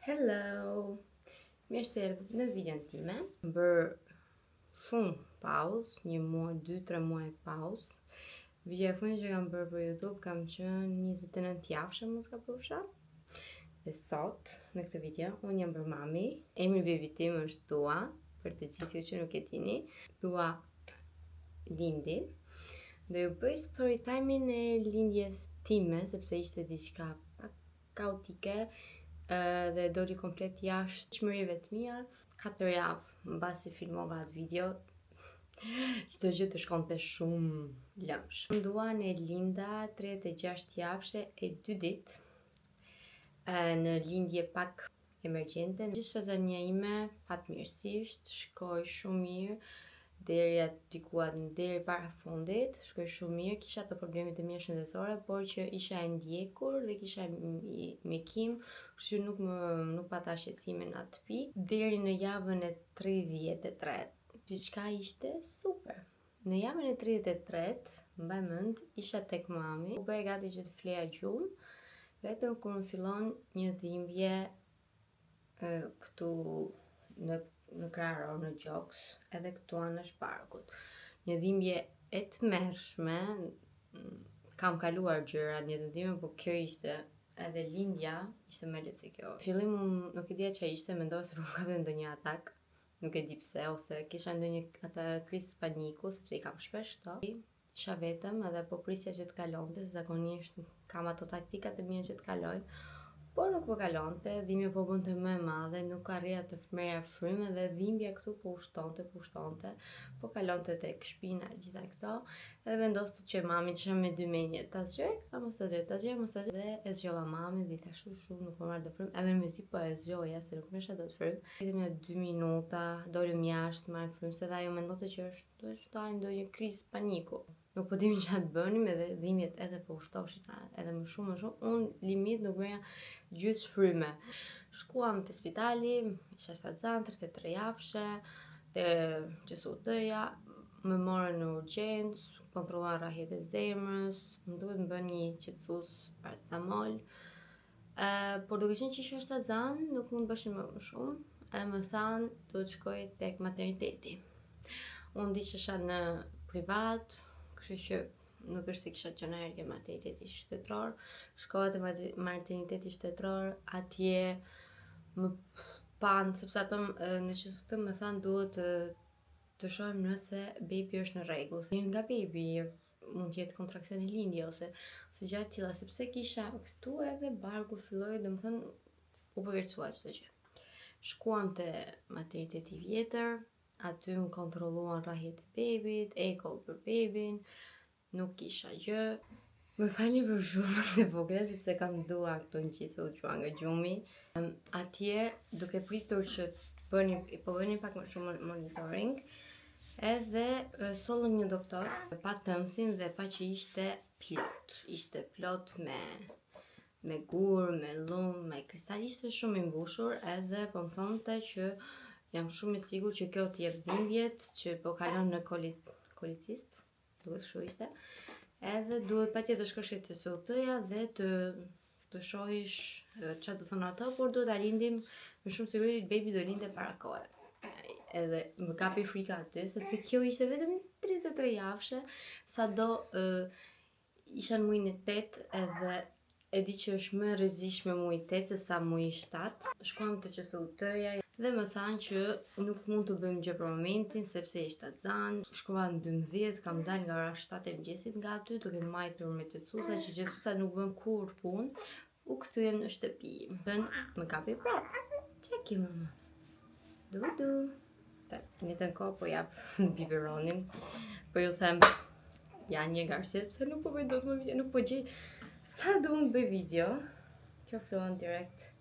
Hello! Mirë se erdhët në videon time. Më bërë shumë pauzë, 1 muaj, 2-3 muaj pauzë. Videoja e fundit që kam bërë për YouTube kam qenë 29 javëshe, mos gaboj. Dhe sot, në këtë video, unë jam bërë mami. Emri bebit tim është Dua, për të gjithë ju që nuk e dini. Dua lindi. Do ju bëj story time-in e lindjes time, sepse ishte diçka pak kaotike. Dhe doli komplet jashtë çmërive të mia. 4 javë mbasi filmova atë video, çdo gjë të shkonte shumë lëmsh. Dua në linda 36 javëshe e 2 ditë, në lindje pak emergjente. Gjithë shazania ime fatmirësisht shkoi shumë mirë deri para fundit, shkoi shumë mirë. Kisha të problemet e mia shëndetësore, por që isha e ndjekur dhe kisha mjekim, kështu nuk pata shqetësime në atë pikë. Deri në javën e 33, gjithçka ishte super. Në javën e 33, mbaj mend, isha tek mami, u bëj gati që të fleja gjumë, vetëm kur më fillon një dhimbje këtu në krahor, në gjoks, edhe këtu anë shparkut. Një dhimbje e tmerrshme, kam kaluar gjëra një të ndime, por kjo ishte edhe lindja, ishte më lehtë se kjo. Fillim nuk e dija çfarë ishte, mendova se po kam ndonjë atak, nuk e di pse, ose kisha ndonjë krizë paniku, sepse i kam shpesh këto. Isha vetëm edhe po prisja që të kalonte, zakonisht kam ato taktikat e mia që të kalojnë. Por nuk po kalonte, dhimbja po bënte më e madhe, nuk arrija të merrja frymë dhe dhimbja këtu po ushtonte, po kalonte tek shpina, gjitha këto. Edhe vendoste që mami të isha me dy menje, ta zgjoj, a mos ta zgjoj, dhe e zgjova mamin dhe i thash shumë nuk po marr dot frymë, edhe mezi po e zgjoja se nuk mesha dot frymë. Vetëm 2 minuta, dolëm jashtë, marr frymë, se ajo mendonte që është ndonjë krizë paniku. Nuk po dimi çfarë të bënim, edhe dhimbjet edhe po ushtoshin edhe më shumë. Unë limit nuk bëja gjysmë fryme. Shkuam te spitali, isha shtatzan, 33 javëshe, te QSUT-ja, më morën në urgjencë, kontrolluan rrahjet e zemrës, më duhet më bën një qetësues paracetamol. Por duke qenë që isha shtatzan, nuk mund bëshin më shumë, edhe më thanë duhet shkoj tek materniteti. Unë di që isha në privat, kështu që nuk është se kisha qenë herë ke materniteti shtetëror. Shkova te materniteti shtetëror, atje më pan, sepse ato në QSUT më thanë duhet të shohim nëse bebi është në rregull. Një nga bebi mund të jetë kontraksioni lindje ose gjëra të tilla, sepse kisha këtu edhe barku filloi, domethënë u përgërcua çdo gjë. Shkuam te materniteti vjetër, aty më kontrolluan rrahjet e bebit, eko për bebin, nuk kisha gjë. Më falni për zhurmën e vogla, sepse kam dua këtu në qitë u qua nga gjumi. Atje, duke pritur që po bëni pak më shumë monitoring, edhe sollën një doktor, pa tëmsin dhe pa që ishte plot me gur, me lum, me kristal, ishte shumë i mbushur, edhe po më thonte që jam shumë i sigurt që kjo të jep dhimbjet që po kalon në kolicist, duhet kështu ishte. Edhe duhet patjetër të shkosh te QSUT-ja dhe të shohish çfarë do thonë ato, por duhet ta lindim me shumë siguri, bebi do lindte para kohe. Edhe më kapi frika aty, sepse kjo ishte vetëm 33 javëshe, sado isha në muajin e 8 edhe e di që është më rrezikshme muaji 8 se sa muaji 7. Shkuam te QSUT-ja dhe më thanë që nuk mund të bëjmë gjë për momentin sepse je shtatzan. Shkova në 12, kam dalë nga ora 7 e mëngjesit nga aty, duke mbajtur me qetësuesa që qetësuesa nuk bën kur punë. U kthyem në shtëpi. Më kapi prapë. Çe ke mama? Du. Në të kohë po jap biberonin. Po ju them, ja një garsye pse nuk po bëj dot më video, nuk po gjej sa do unë bëj video. Kjo fillon direkt.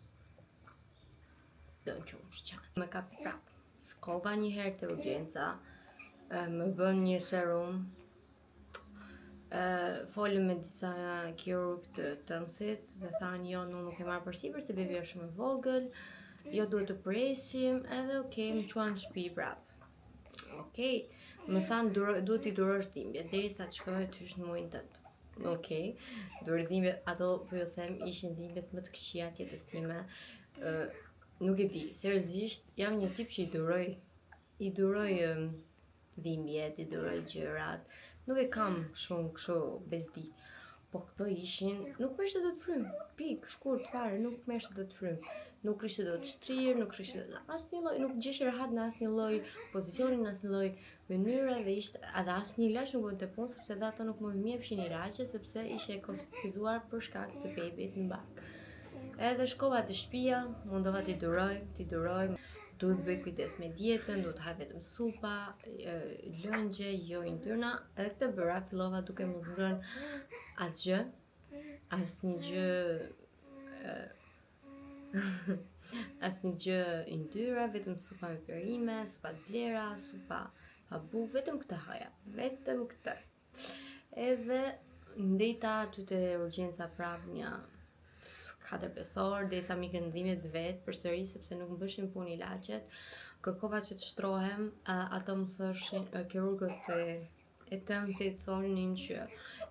Më kapi prapë. Shkova një herë te urgjenca, më bën një serum, folëm me disa kirurg të tëmsit dhe thanë jo, nuk e marr përsipër se bebi është shumë i vogël, jo duhet të presim, edhe okej, më quan në shtëpi prapë. Okej, më thanë duhet t'i durosh dhimbjet derisa të shkoj të hysh në muajin tënd. Okej, duhet dhimbjet, ato po ju them ishin dhimbjet më të këqija të jetës time. nuk e di, seriozisht jam një tip që i duroj dhimbjet, i duroj gjërat, nuk e kam shumë kështu bezdi. Po këto ishin, nuk meshte do të frym, pik, shkurt fare, nuk meshte do të frym. Nuk kishte do të shtrirë, nuk kishte asnjë lloj, nuk gjeshi rahat në asnjë lloj pozicioni, në asnjë lloj mënyre dhe ishte edhe asnjë ilaç nuk bënte punë sepse dhe ato nuk mund të më jepshin ilaçe sepse ishte konsumizuar për shkak të bebit në bark. Edhe shkova te shtëpia, mundova t'i duroj, duhet bëj kujdes me dietën, duhet haj vetëm supa, lëngje, jo yndyrna. Edhe këtë bëra, fillova duke më ngrënë asgjë, asnjë gjë asnjë gjë yndyra, vetëm supa me perime, supa të vlera, supa pa bukë, vetëm këtë haja, vetëm këtë. Edhe ndeta aty te urgjenca prap një 4-5 orë, derisa mi kënë dhimbjet vet përsëri sepse nuk më bëshin punë ilaçet. Kërkova që të shtrohem, ato më thoshin, kirurgët e tëmti thonin që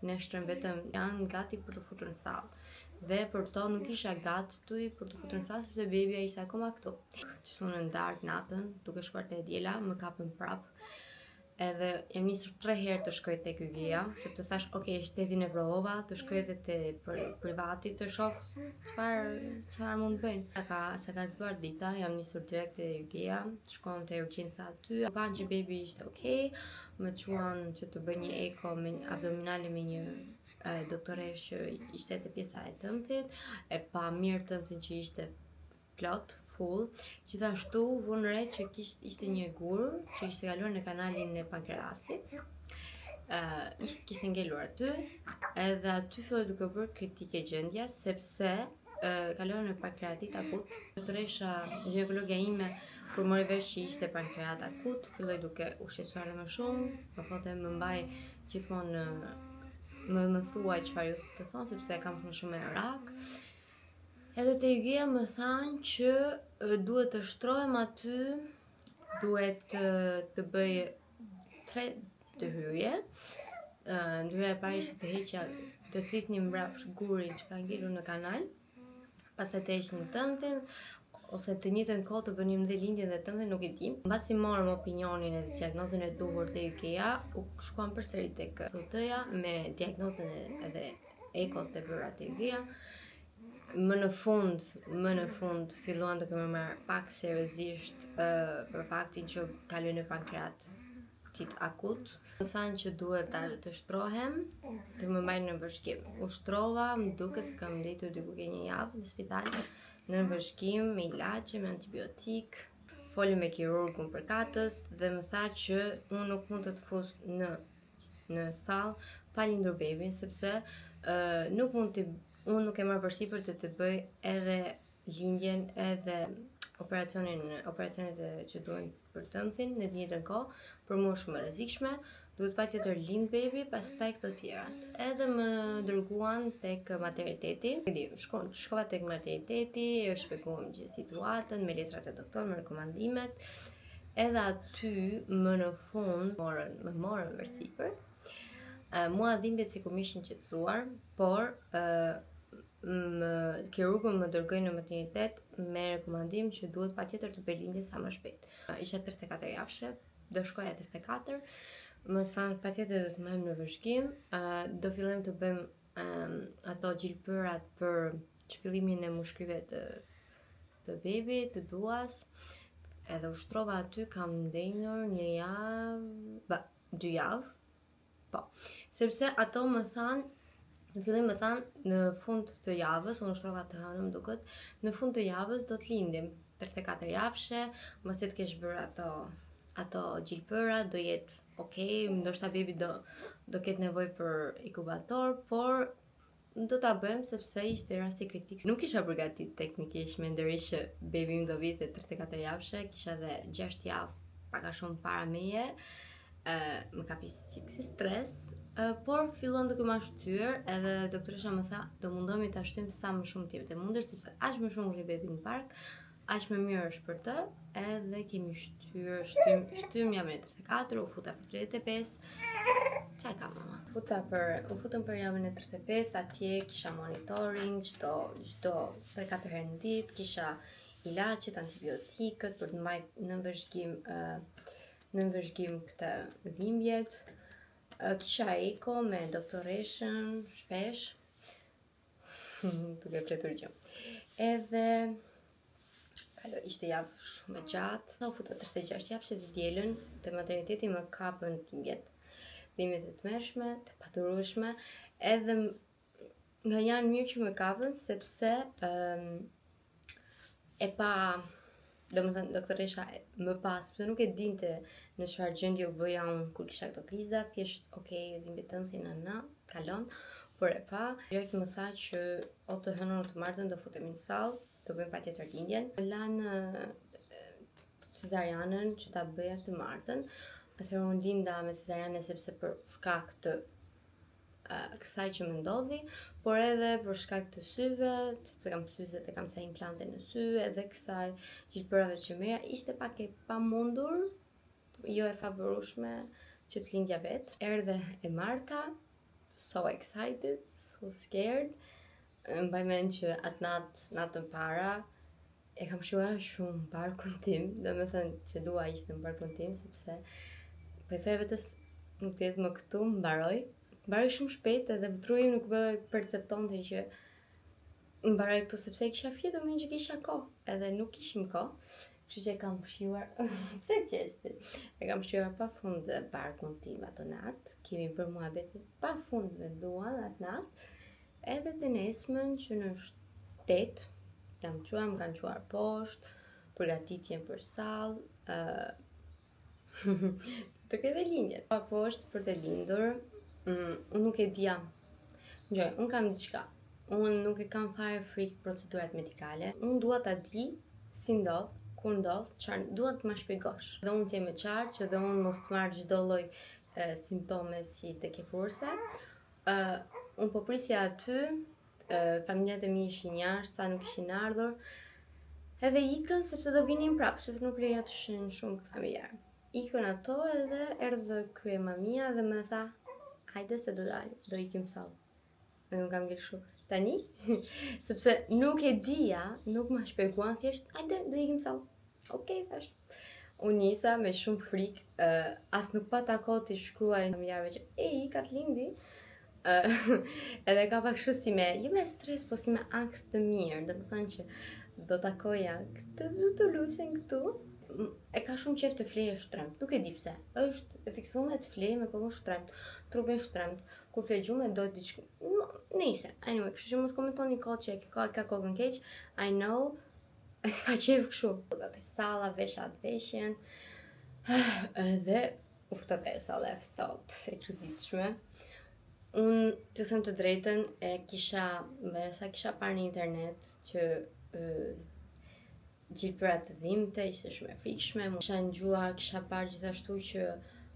neshtrën vetëm janë gati për të futur në sallë. Dhe për to nuk isha gati për të futur në sallë sepse bebia ishte akoma këtu. Që sonë në darkë natën, duke shkuar te diela, më kapën prap. Edhe jam nisur 3 herë të shkoj tek hygia, sepse thash, ok, shtetin e provova, të shkoj edhe te privati të shoh çfarë mund të bëjnë. Sa ka zbar dita, jam nisur direkt te hygia, shkon te urgjenca aty, panë që bebi ishte ok, më quan që të bëj një eko me abdominale me një doktoresh që ishte te pjesa e tëmthit, e pa mirë tëmthin që ishte plot, full. Gjithashtu vun re që ishte një gur që ishte kaluar në kanalin e pankreasit. Kishte ngelur aty, edhe aty filloi duke bërë kritike gjendja sepse kaluar në pankreatit akut. Doktoresha ginekologja ime kur mori vesh që ishte pankreat akut, filloi duke u shqetësuar edhe më shumë, më thotë më mbaj gjithmonë më thuaj çfarë ju të thon sepse kam shumë rak. Edhe te hygia më thanë që duhet të shtrohem aty, duhet të bëj 3 ndërhyrje. Ndërhyrja e parë ishte të heqja, të thithni mbrapsht gurin që ka ngelur në kanal, pastaj të heqnin tëmthin, ose të njëjtën kohë të bënim dhe lindjen dhe tëmthin, nuk e di. Mbasi morëm opinionin e diagnozën e duhur te hygia, u shkuam përsëri tek SOT-ja me diagnozën edhe ekot të bëra te hygia. Më në fund filluan duke më marrë pak seriozisht për faktin që kaloj në pankreatit akut. Më thanë që duhet të shtrohem, të më mbajnë në vëzhgim. U shtrova, më duket se kam ndetur diku ke 1 javë në spital, në vëzhgim, me ilaçe, me antibiotik. Foli me kirurgun për katës dhe më tha që unë nuk mund të fus në sallë pa lindur bebin, sepse unë nuk e marr përsipër të bëj edhe lindjen edhe operacionet që duhen për tëmthin në të njëjtën kohë, për mua shumë e rrezikshme, duhet patjetër lind bebi, pastaj këto tjerat. Edhe më dërguan tek materniteti. Shkova tek materniteti, e shpjeguam gjithë situatën me letrat e doktorit, me rekomandimet. Edhe aty më në fund më morën përsipër. Mua dhimbjet sikur më ishin qetësuar, por kirurgun më dërgoi në maternitet me rekomandim që duhet patjetër të bëj lindje sa më shpejt. Isha 34 javëshe, do shkoja 34. Më thanë patjetër do të marrim në vëzhgim, do fillojmë të bëjmë ato gjilpërat për çfillimin e mushkujve të bebit, të duas. Edhe u shtrova aty, kam ndenjur 1 javë, 2 javë. Po, sepse ato më thanë, në fillim më thanë në fund të javës, unë shtrova të hënëm duket, në fund të javës do të lindim 34 javëshe, mos e të kesh bërë ato gjilpëra, do jetë ok, ndoshta bebi do ketë nevojë për inkubator, por do ta bëjmë sepse ishte rasti kritik. Nuk isha përgatitur teknikisht, mendoj që bebi im do vite 34 javëshe, kisha edhe 6 javë pak a shumë para meje. Më kapi si stres, por fillon duke ma shtyr, edhe doktoresha më tha, do mundohemi ta shtyjmë sa më shumë tjetër të mundër, sepse aq më shumë ngri bebi në park, aq më mirë është për të, edhe kemi shtym javën e 34, u futa për 35. Çaj ka mama? U futëm për javën e 35, atje kisha monitoring çdo 3-4 herë në ditë, kisha ilaçet, antibiotikët për të mbajtur në vëzhgim këtë dhimbjet. Kisha eko me doktoreshën shpesh, duke fletur gjë. Edhe ishte javë shumë e gjatë. U futa 36 javë që të dielën te materniteti më kapën dhimbjet e tmerrshme, të paturueshme, edhe nga janë mirë që më kapën sepse domethënë doktoresha më pas, sepse nuk e dinte në çfarë gjendje u bëja unë kur kisha këto kriza, thjesht dhimbjet tënde si na kalon, por e pa, direkt më tha që o të hënën o të martën do futemi në sallë, do bëjmë patjetër lindjen. Më lanë cesarianën që ta bëja të martën. Atëherë unë linda me cesariane sepse për shkak të kësaj që më ndodhi, por edhe për shkak të syve, sepse kam syze dhe kam sa implante në sy, edhe kësaj gjilpërave që merra, ishte pak e pamundur, jo e favorueshme që të lindja vetë. Erdhe e marta, so excited, so scared. Mbaj mend që atë natën para e kam shkuar shumë barkun tim, domethënë që dua ishte në barkun tim, sepse po e thoj vetes nuk të jetë më këtu, mbaroj shumë shpejt, edhe truri nuk perceptonte që mbaroj këtu, sepse kisha fjetur me që kisha kohë, edhe nuk kishim kohë, kështu që e kam fshiuar pse qeshti. E kam fshiuar pafund barkun tim atë natë, kemi bërë muhabete pafund me Duan atë natë, edhe të nesmen që në 7 jam quar, më kanë quar poshtë, përgatitjen për sallë, të këtë lindjet. Pa poshtë për të lindur, unë nuk e dija. Unë kam diçka. Unë nuk e kam fare frikë procedurat medikale. Unë dua ta di si ndodh, kur ndodh, çfarë dua të më shpjegosh. Dhe unë të jem e qartë që dhe unë mos të marr çdo lloj simptome si tek e kurse. Unë po prisja aty, familjarët e mi ishin jashtë, sa nuk ishin ardhur, edhe ikën sepse do vinin prapë, sepse nuk lejo të ishin shumë familjarë. Ikën ato edhe erdhë kryemamia dhe më tha, hajde se do ikim sallë. Dhe nuk kam gjelë shumë. Tani, sepse nuk e dija, nuk ma shpjeguan, thjesht, hajde do ikim sallë. Okej, thash. Unë nisa me shumë frikë, as nuk pa tako të shkruaj familjarëve që ka të lindi. Edhe ka pak kështu si jo me stres, po si me akt të mirë, dhe më thënë që do takoja këtë lusin këtu. E ka shumë qef të flejë shtremt, nuk e di pse, është e fiksuar të flejë me kokën shtremt, trupin shtremt, kur flejë gjume do diçka, nejse, anyway, kështu që mos komentoni kohë që ka kokën keq, I know, ka qef kështu. Dhe salla, veshat veshjen, edhe uftat e salla e ftohtë, e çuditshme. Unë, të them të drejtën, kisha parë në internet që gjilpërat të dhimbte, ishte shumë e frikshme. Kisha ngjuar, kisha parë gjithashtu që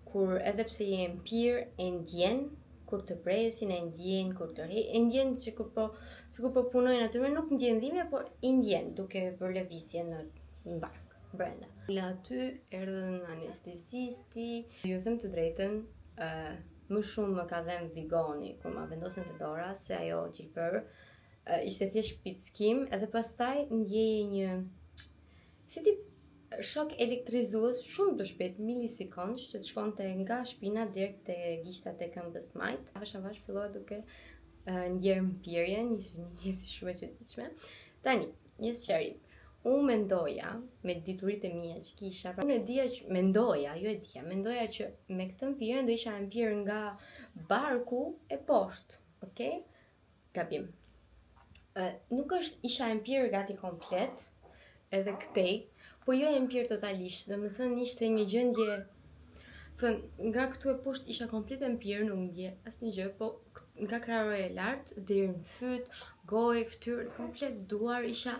kur edhe pse je empir, e ndjen kur të presin, e ndjen kur të e ndjen sikur po punojnë aty, nuk ndjen dhimbje, por i ndjen duke bërë lëvizje në bark brenda. Aty erdhën anestezisti. Ju them të drejtën, më shumë më ka dhënë vigoni kur ma vendosen të dora, se ajo gjilpër ishte thjesht pickim, edhe pastaj ndjeje një si tip shok elektrizues shumë të shpejt, milisekondësh, që të shkonte nga shpina direkt te gishtat e këmbës të majt. Avash filloi duke ndjerë mpirjen, ishte një shumë e çuditshme. Tani, një sqarim. Unë mendoja me dituritë e mia që kisha, unë mendoja që me këtë mpirje do isha mpir nga barku e poshtë, okay? Gabim. Nuk isha mpir gati komplet, edhe këtej, po jo empir totalisht, dhe më thënë ishte një gjendje, nga këtu e poshtë isha komplet empir, nuk ndje asnjë gjë, po nga kraharoja e lartë, deri në fyt, gojë, fytyrë, komplet duar, isha,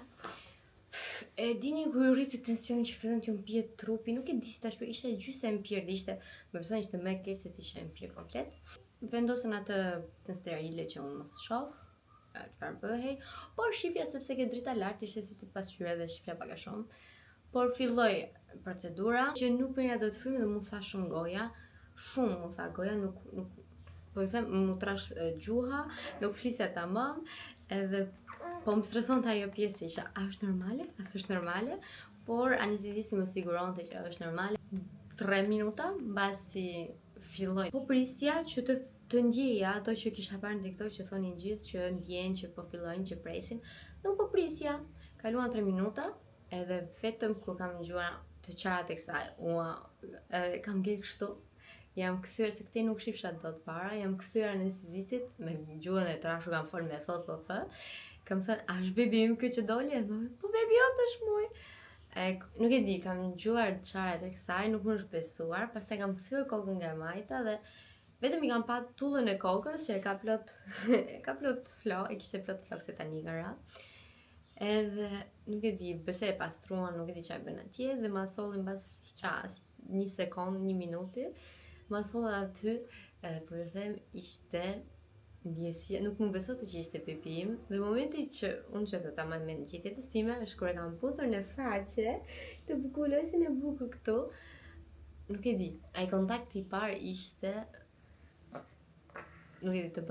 e dini kur rritë tensioni që fillon t'ju mpihet trupi, nuk e di si tash, po ishte gjysë empir, dhe ishte, më pëson ishte më keq se t'isha empir komplet. Vendosën atë sterile që unë mos shoh, çfarë bëhej, por shifja sepse ke drita lart, ishte si të pasqyrë dhe shifja pak a shumë. Por filloi procedura që nuk përja do të frymë dhe mu tha shumë goja, nuk po i them, mu trash gjuha, nuk flisja tamam, edhe Po më streson të ajo pjesë isha, a është normale? A është normale? Por anestezisti më siguronte që është normale. 3 minuta mbasi filloi. Po prisja që të ndjeja ato që kisha parë në TikTok që thonin gjithë që ndjejnë që po fillojnë që presin. Nuk po prisja. Kaluan 3 minuta, edhe vetëm kur kam dëgjuar të qarat e kësaj, kam ngel kështu. Jam kthyer se këtej nuk shifsha dot para, jam kthyer anestezistit me gjuhën e trashur kam folur me thotë. Kam thënë, a është bebi im kjo që doli? Po bebi jot është muj. Nuk e di, kam dëgjuar çarat e kësaj, nuk më është besuar, pastaj kam kthyer kokën nga majta dhe vetëm i kam pa tullën e kokës që e ka plot flok, e kishte plot flok se tani ka ra. Edhe nuk e di, besoj e pastruan, nuk e di çfarë bën atje dhe ma solli mbas çast, 1 sekond, 1 minuti. Ma solla aty, po ju them, ishte ndjesia, nuk më besote që ishte bebi im, dhe momenti që unë që të ta marr me në gjithë jetës time është kur e kam puthur në faqe të bukulosin e bukur këtu. Nuk e di, ai kontakti i parë ishte, nuk e di, të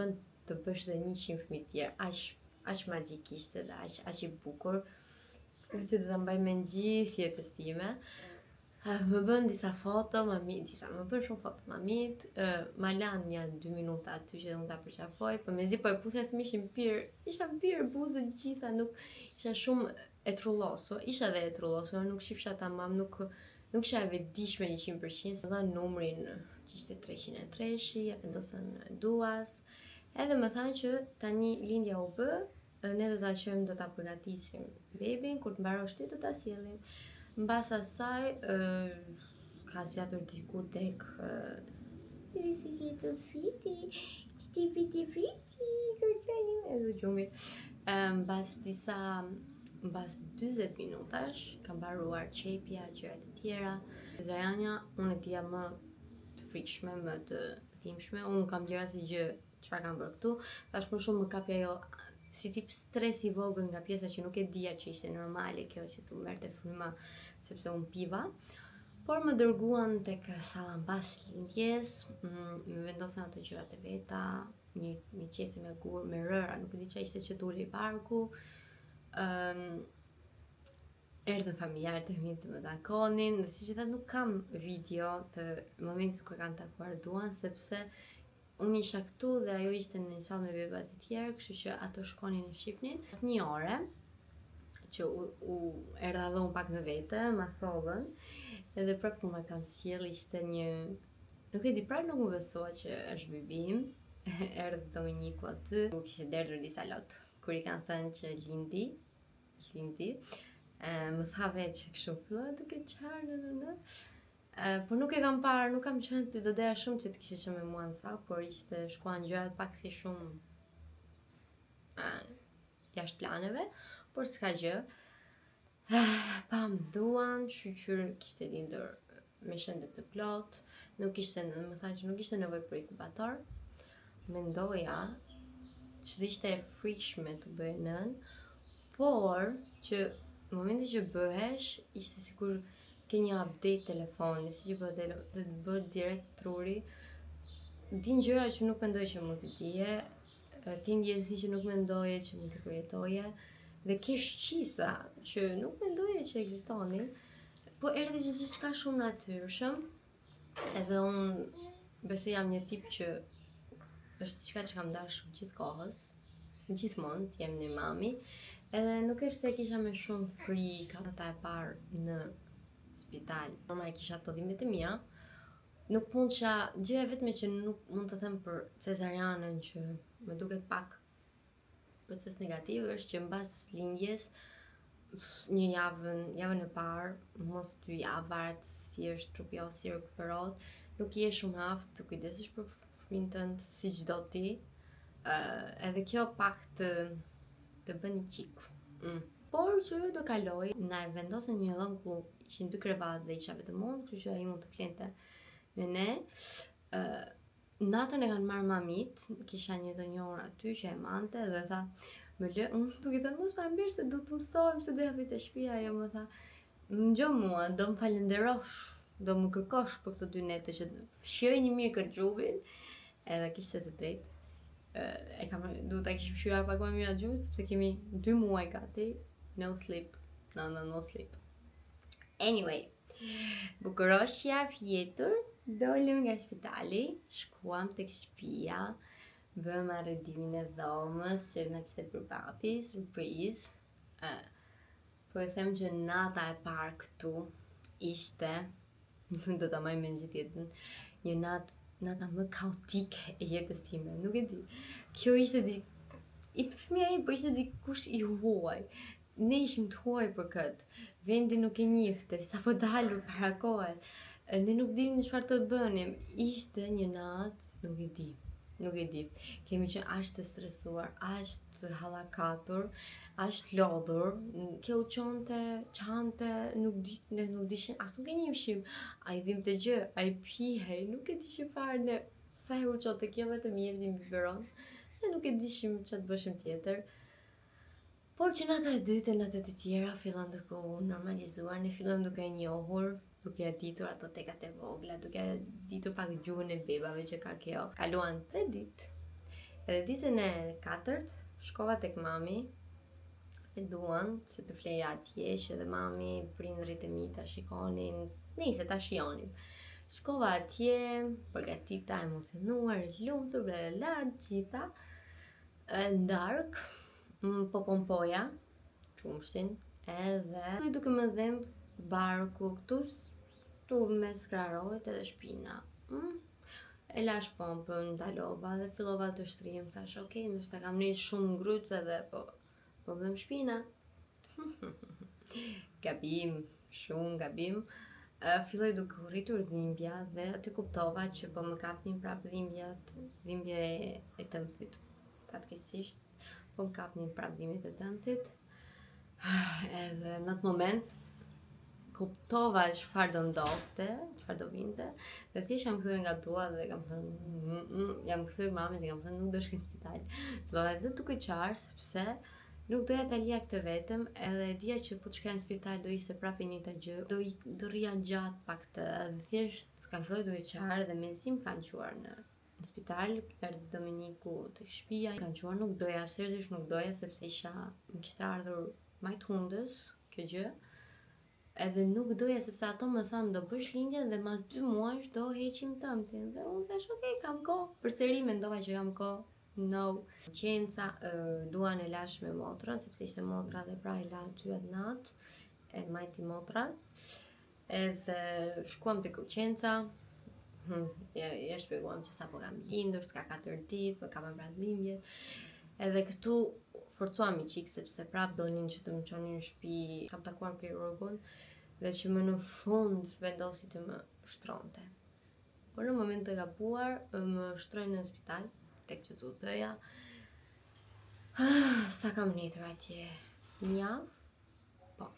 bësh dhe 100 fëmijë tjerë, aq magjik ishte dhe aq i bukur, dhe që të ta mbaj me në gjithë jetës time. Më bën disa foto, më bën shumë foto mamit, ma lanë një 2 minuta aty që unë ta përqafoj, për mezi po e puthja se m'ishin pirë, isha pirë buzët gjitha, nuk isha shumë e trullosur, isha dhe e trullosur, nuk shifsha tamam, nuk isha e vetëdijshme 100%, se dha numrin që ishte 303, e vendosën duas, edhe më thanë që tani lindja u bë, ne do ta qojmë, do ta përgatisim bebin, kur të mbarosh ti do ta sjellim. Mbas asaj, ka zgjatur diku tek this is little fiti, fiti, kërçani, edhe gjumi. Mbas 40 minutash, kam mbaruar qepja, gjërat e tjera. Zajanja, unë e dija më të frikshme, më të dhimbshme, unë kam gjëra si gjë çfarë kam bërë këtu, tash më shumë më kapi ajo si tip stres i vogël nga pjesa që nuk e dija që ishte normale kjo që të merrte fryma sepse unë piva, por më dërguan tek salla mbas lindjes, më vendosën ato gjërat e veta, një qese me gur, me rëra, nuk e di çfarë ishte që duli i barku. Erdhën familjarët e mi të më takonin, dhe siç e tha nuk kam video të momentit kur kanë takuar duan, sepse unë isha këtu dhe ajo ishte në një sallë me bebat e tjerë, kështu që ato shkonin në shqipnin. 1 orë që u erdha dhe unë pak në vete, ma sollën, edhe prapë kur ma kanë sjell ishte një, nuk e di, prapë nuk më besua që është bebim. Erdhë Dominiku aty, u kishte derdhur disa lot kur i kanë thënë që lindi, më tha veç kështu filloi duke qarë, por nuk e kam parë, nuk kam qenë, të doja shumë që të kishe qenë me mua në sallë, por ishte shkuan gjërat pak si shumë jashtë planeve, por s'ka gjë. Pam duan, shqyr kishte lindur me shëndet të plot, më tha që nuk ishte nevojë për inkubator. Mendoja që dhe ishte e frikshme të bëjë nën, por që në momentin që bëhesh, ishte sikur ke një update telefoni, si që të bërë direkt truri, din gjëra që nuk mendoj që mund të dije, ke ndjesi që nuk mendoje që mund të përjetoje, dhe ke shqisa që nuk mendoje që ekzistonin, po erdhi që gjithçka shumë natyrshëm, edhe unë besoj jam një tip që është diçka që kam dashur gjithkohës, gjithmonë të jem një mami, edhe nuk është se kisha me shumë frikë ata e parë në spital. Normal kisha ato dhimbjet e mia. Nuk mundësha, gjëja vetme që nuk mund të them për cesarianën që më duket pak proces negativ është që mbas lindjes një javën e parë, mos 2 javë, varet si është trupi ose si rikuperohet, nuk je shumë aftë të kujdesesh për fëmin tënd si çdo ti. Edhe kjo pak të bën një qik. Por që do kaloj, na e vendosën një dhëm ku ishin 2 krevat dhe isha vetëm unë, kështu që ai mund të flente me ne. Natën e kanë marrë mamit, kisha një të njohur aty që e mante dhe tha, më lë, unë duke thënë mos pa mirë se du të mësojmë se doja vite shtëpia, ajo më tha, më ngjo mua, do më falenderosh, do më kërkosh për këto 2 nete që fshirë një mirë kërgjubin, edhe kishte të drejtë. duhet ta kishim shqyar pak më mirë atë gjuhë, sepse kemi 2 muaj gati, no sleep, no sleep. Anyway, bukuroshja vjetër, dolëm nga spitali, shkuam tek shtëpia, bëm arredimin e dhomës që na kishte bërë papi, surprizë. Po e them që nata e parë këtu ishte, do ta maj me në gjithë jetën, një nata më kaotike e jetës time, nuk e di. Kjo ishte fëmija im, po ishte dikush i huaj. Ne ishim të huaj për këtë. Vendi nuk e njifte, sa po dalur para kohë. Ne nuk dim në çfarë të bënim. Ishte një natë, nuk e di. Kemi qenë aq të stresuar, aq të hallakatur, aq të lodhur. Kjo çante, nuk dishin, as nuk e njihshim. Ai dhimbte gjë, ai pihej, nuk e dishim fare ne sa e uçote kjo vetëm i jepnim biberon. Ne nuk e dishim ç'a të bëshim tjetër. Por që nata e dytë e natët e tjera fillon duke u normalizuar, ne fillojmë duke e njohur, duke e ditur ato tekat e vogla, duke e ditur pak gjuhën e bebave që ka kjo. Kaluan 3 ditë. Edhe ditën e 4 shkova tek mami, e duan se të fleja atje, që edhe mami, prindërit e mi ta shikonin, nejse ta shijonin. Shkova atje, përgatita, emocionuar, lumtur, bla bla bla, gjitha. Ndark, po pompoja qumshtin, edhe duke më dhëmbë barku këtu me skrarojt edhe shpina. E lash pompën, ndalova dhe fillova të shtrim, thash, okay, ndoshta kam nis shumë ngryç edhe po vëm shpina. Gabim, shumë gabim. Filloi duke u rritur dhimbja dhe aty kuptova që po më kapnin prap dhimbje e tëmthit. Fatkeqësisht po më kapnin prap dhimbjet e tëmthit. Edhe në atë moment kuptova çfarë do ndodhte, çfarë do vinte, dhe thjesht jam kthyer nga dua dhe kam thënë, jam kthyer mamës dhe kam thënë nuk do shkoj në spital. Fillova edhe duke qarë sepse nuk doja ta lija këtë vetëm, edhe e dija që po të shkoja në spital do ishte prapë e njëjta gjë, do rria gjatë pak të, thjesht kam filluar duke qarë dhe mezi më kanë quar në spital, erdhi Dominiku te shtëpia, kanë quar, nuk doja, seriozisht nuk doja, sepse më kishte ardhur majt hundës kjo gjë. Edhe nuk doja sepse ato më thanë do bësh lindje dhe mas 2 muajsh do heqim tëmtin. Dhe unë thash, okay, kam kohë. Përsëri mendova që kam kohë. No. Qenca duan e lash me motrën, sepse ishte motra dhe pra e la aty atë natë, e majti motra. Edhe shkuam tek Qenca. Ja shpjeguam që sapo kam lindur, s'ka 4 ditë, po kam pra dhimbje. Edhe këtu forcuam i qik, sepse prap donin që të më çonin në shtëpi, kam takuar kirurgun, dhe që më në fund vendosi të më shtronte. Por në moment të gabuar, më shtrojnë në spital, tek që zotëja. Sa kam netër atje? 1 javë? Po,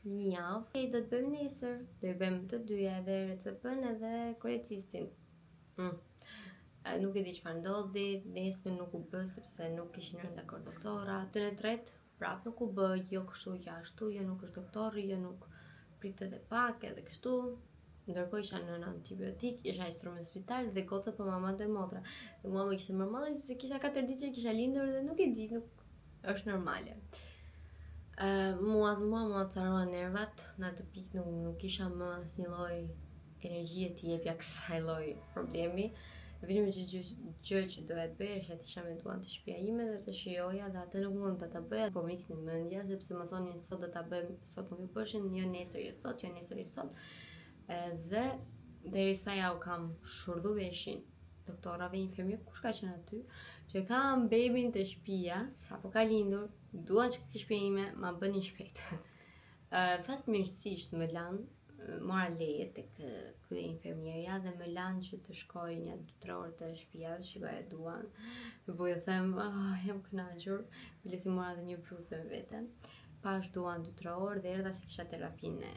1 javë. Do të bëjmë nesër, do i bëjmë të dyja, edhe RCP-n edhe korecistin. Nuk e di çfarë ndodhi, nesër nuk u bë sepse nuk kishin rënë dakord doktora. Të në tretë prap nuk u bë, jo kështu, jo ashtu, jo nuk është doktori, jo nuk pritet e pak, edhe kështu. Ndërkohë isha në antibiotik, isha instruar në spital dhe goca po mama dhe motra. Dhe mua më kishte mërmalli sepse kisha 4 ditë që kisha lindur dhe nuk e di, nuk është normale. Mua më carohen nervat, në atë pikë nuk kisha më asnjë lloj energjie të jepja kësaj lloj problemi. Vetëm gjë që doja të bëja është të isha me duan të shtëpia ime dhe të shijoja, dhe atë nuk mund ta bëja, po më iknin mendja sepse më thonin sot do ta bëjmë, sot nuk e bëshin, jo nesër, jo sot, jo nesër, jo sot. Dhe derisa ja u kam shurdhu veshin doktorave, infermier, kush ka qenë aty, që kam bebin të shtëpia, sapo ka lindur, duan që ke shtëpia ime, ma bënin shpejt. Fatmirësisht më lanë, mora leje tek ky infermierja dhe më lanë që të shkoj një 2-3 orë të shtëpia, shikoja duan. Po ju them, jam kënaqur, bilesi mora edhe një bluzë me vete. Pash duan 2-3 orë dhe erdha se kisha terapinë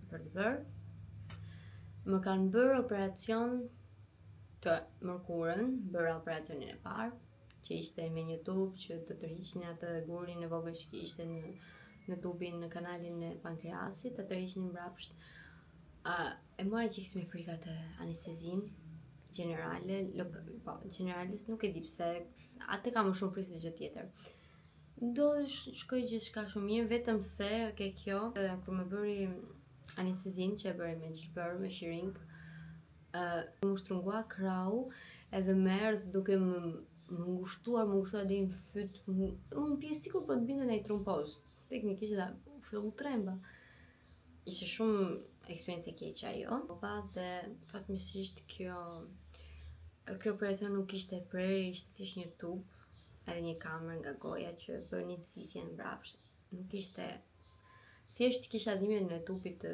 për të bërë. Më kanë bërë operacion të mërkurën, bëra operacionin e parë, që ishte me një tubë që të tërhiqnin atë gurin e vogël që ishte në tubin, në kanalin e pankreasit, të tërhiqnin mbrapsht. E mora qikës me frika të anestezin, generale, po, generales nuk e di pse, atë ka më shumë frikë se gjë tjetër. Do shkoj gjithçka shumë mirë, vetëm se kjo kur më bëri anestezin që e bëri me gjilbër, me shiring, më shtrëngua krau edhe më erdhi duke më ngushtuar deri në fyt, unë pjesë sikur po të binte në tromboz. Teknikisht da fillu tremba. Ishte shumë eksperiencë e keqe ajo. Dhe fatmirësisht kjo operacion nuk ishte prerje, ishte thjesht një tub, edhe një kamer nga goja që bëni thithjen mbrapsht. Nuk ishte, thjesht kisha dhimbjen në tubit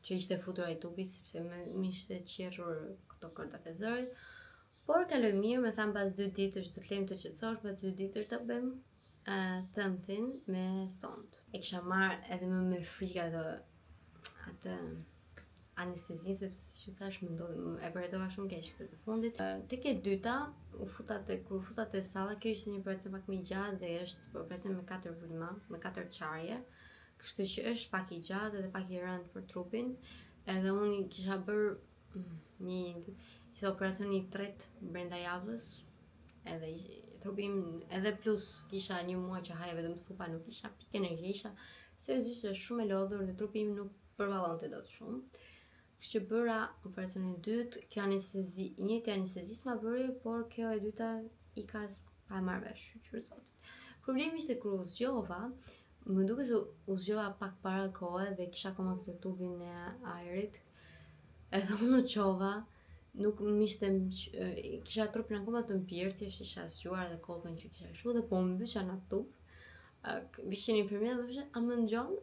që ishte futur ai tubi, sepse më ishte qerrur këto kordat e zërit. Por kaloi mirë, më thanë pas 2 ditësh do të lejmë të qetësosh, pas 2 ditësh do bëjmë thëmthin me sond. E kisha marrë edhe më me frikë atë anestezi, sepse që thash më ndodhi, e përjetova shumë keq këtë të fundit. Tek e dyta, kur u futa te salla, kjo ishte një operacion pak më i gjatë dhe është operacion me 4 vulma, me 4 qarje, kështu që është pak i gjatë edhe pak i rënd për trupin. Edhe unë kisha bërë ishte operacioni i tretë brenda javës, edhe trupi im, edhe plus kisha një muaj që haja vetëm supa, nuk kisha pikë energji, isha seriozisht shumë e lodhur dhe trupi im nuk përballonte dot shumë. Kështu që bëra operacionin e dytë, kjo anestezi, i njëjti anestezist ma bëri, por kjo e dyta i ka pa e marrë vesh, shqyr zotit. Problemi ishte kur u zgjova, më duket se u zgjova pak para kohë dhe kisha akoma këtë tubin e ajrit, edhe unë qova, nuk mishte, kisha trupin akoma të mpirë, thjesht isha zgjuar edhe kokën që kisha shu dhe po më mbysha në tub. Vishin infermiera dhe thoshe, a më ngjon?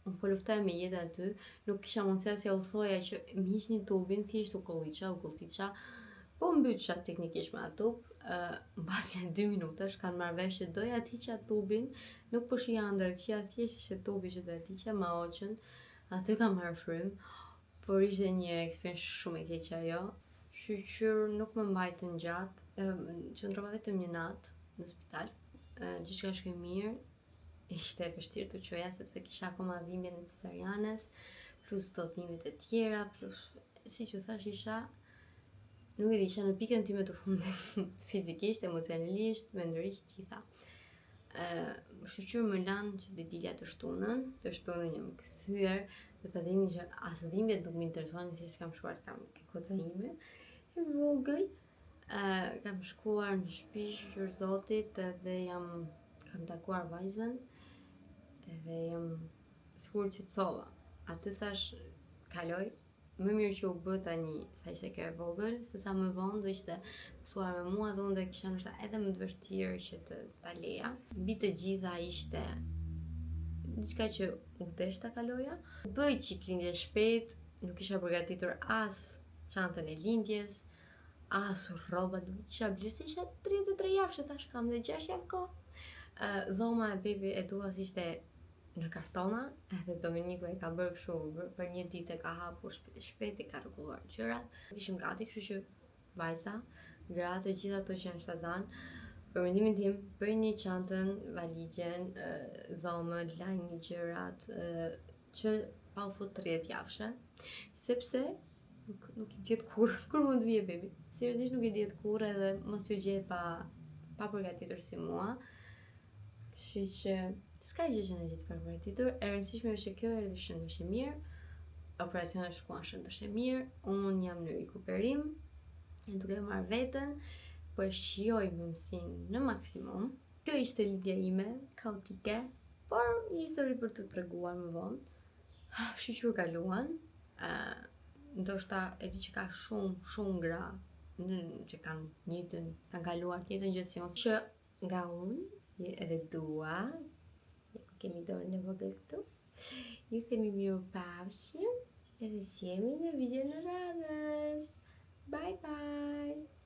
Unë po luftoja me jetën aty, nuk kisha mundësi as ja u thoja që më hiqni tubin, thjesht u kolliça, po mbyqa teknikisht me atë tub. Mbasi 2 minutash kanë marrë vesh që doja të hiqja tubin, nuk po shija ndërqia, thjesht ishte tubi që doja të hiqja, ma hoqën, aty kam marrë frym, por ishte një eksperiencë shumë e keqe ajo. Shqyr nuk më mbajtën gjatë, qëndrova vetëm një natë në spital, gjithçka shkoi mirë. Ishte e vështirë të qoja sepse kisha akoma dhimbjen e cesarianes, plus të dhimbjet e tjera, plus si që thash isha, nuk e di, isha në pikën time të fundit, fizikisht, emocionalisht, mendërisht, gjitha. Shqyr më lanë që të dilja të shtunën jam kthyer, dhe të dini që as dhimbjet nuk më interesonin, thjesht kam shkuar kam kota ime, e vogël, kam shkuar në shtëpi, shqyr zotit, edhe kam takuar vajzën, edhe jam sigur qetësova. Aty thash, kaloj, më mirë që u bë tani sa ishte kjo e vogël, se sa më vonë do ishte mësuar me mua dhe unë do kisha ndoshta edhe më të vështirë që ta leja. Mbi të gjitha ishte diçka që u desh ta kaloja. Bëj qik lindje shpejt, nuk kisha përgatitur as çantën e lindjes, as rrobat, nuk kisha blerë se isha 33 javë, thash kam dhe 6 javë kohë. Dhoma e bebi e duas ishte në kartona, edhe Dominiku e ka bërë kështu, për një ditë e ka hapur shpejt, e ka rregulluar gjërat. Ishim gati, kështu që vajza, gratë, gjitha ato që janë shtazan, për mendimin tim, bëjni çantën, valigjen, dhomën, lajni gjërat, që pa u fut 30 javëshe, sepse nuk i diet kur mund të vijë bebi. Seriozisht nuk i diet kur, edhe mos ju gjehet pa përgatitur si mua. Kështu që s'ka gjë që në gjithë përgatitur. E rëndësishme është që kjo erdhi shëndosh e mirë, operacionet shkuan shëndosh e mirë, unë jam në rikuperim, duke marrë veten, po e shijoj mëmsin në maksimum. Kjo ishte lidhja ime, kaotike, por një histori për të treguar më vonë. Shqyr kaluan, ndoshta e di që ka shumë gra që kanë kaluar të njëjtën gjë që nga unë edhe dua, kemi dorën e vogël këtu, ju themi mirupafshim edhe jemi në video në radhës. Bye bye!